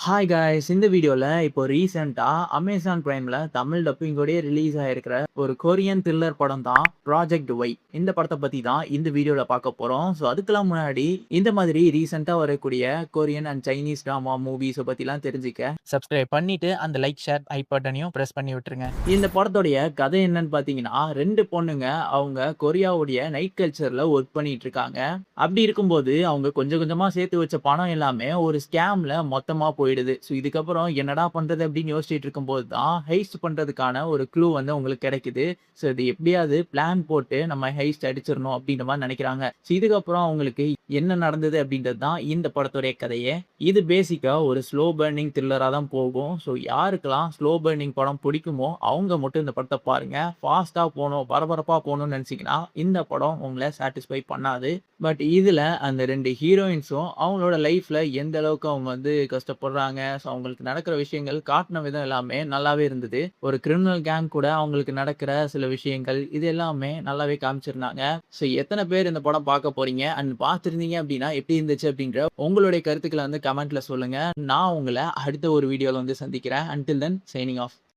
Hi guys! இந்த வீடியோல இப்போ ரீசென்ட்டா அமேசான் பிரைம்ல தமிழ் டப்பிங்கோடயே ரிலீஸ் ஆயிருக்கிற ஒரு கொரியன் த்ரில்லர் படம் தான் ப்ராஜெக்ட் ஒய். இந்த படத்த பத்தி தான் இந்த வீடியோல பார்க்க போறோம். ஸோ அதுக்கெல்லாம் முன்னாடி இந்த மாதிரி ரீசென்ட்டா வரக்கூடிய Korean and Chinese drama movies பத்திலாம் தெரிஞ்சுக்க சப்ஸ்கிரைப் பண்ணிட்டு அந்த லைக், ஷேர், ஐ பட்டனையும் பிரஸ் பண்ணி விட்டுருங்க. இந்த படத்தோடைய கதை என்னன்னு பார்த்தீங்கன்னா, 2 பொண்ணுங்க அவங்க கொரியாவுடைய நைட் கல்ச்சர்ல ஒர்க் பண்ணிட்டு இருக்காங்க. அப்படி இருக்கும்போது அவங்க கொஞ்சம் கொஞ்சமா சேர்த்து வச்ச பணம் எல்லாமே ஒரு ஸ்கேம்ல மொத்தமா போயிடுது. ஸோ இதுக்கப்புறம் என்னடா பண்றது அப்படின்னு யோசிச்சுட்டு இருக்கும்போது தான் ஹெய்ஸ்ட் பண்றதுக்கான ஒரு க்ளூ வந்து அவங்களுக்கு கிடைக்குது. ஸோ இது எப்படியாவது பிளான் போட்டு நம்ம ஹெய்ஸ்ட் அடிச்சிரணும் அப்படின்ற மாரி நெனைக்கிறாங்க. ஸோ இதுக்கப்புறம் அவங்களுக்கு என்ன நடந்தது அப்படின்றது தான் இந்த படத்துடைய கதையே. இது பேசிக்கா ஒரு ஸ்லோ பர்னிங் த்ரில்லரா தான் போகும். ஸோ யாருக்கெல்லாம் ஸ்லோ பர்னிங் படம் பிடிக்குமோ, அவங்க மட்டும் இந்த படத்த பாருங்க. ஃபாஸ்ட்டா போணும், பரபரப்பா போணும்னு நெனச்சீங்கன்னா, இந்த படம் உங்கள சாட்டிஸ்ஃபை பண்ணாது. பட் இதுல அந்த 2 ஹீரோயின்ஸும் அவங்களோட லைஃப்ல எந்த அளவுக்கு அவங்க வந்து கஷ்டப்படுறாங்க, ஸோ அவங்களுக்கு நடக்கிற விஷயங்கள் காட்டுன விதம் எல்லாமே நல்லாவே இருந்தது. ஒரு கிரிமினல் கேங் கூட அவங்களுக்கு நடக்கிற சில விஷயங்கள், இது எல்லாமே நல்லாவே காமிச்சிருந்தாங்க. ஸோ எத்தன பேர் இந்த படம் பார்க்க போறீங்க? அண்ட் பார்த்திருந்தீங்க அப்படின்னா, எப்படி இருந்துச்சு அப்படின்ற உங்களுடைய கருத்துக்கள வந்து கமெண்ட்ல சொல்லுங்க. நான் உங்கள அடுத்த ஒரு வீடியோல வந்து சந்திக்கிறேன். Until then signing off.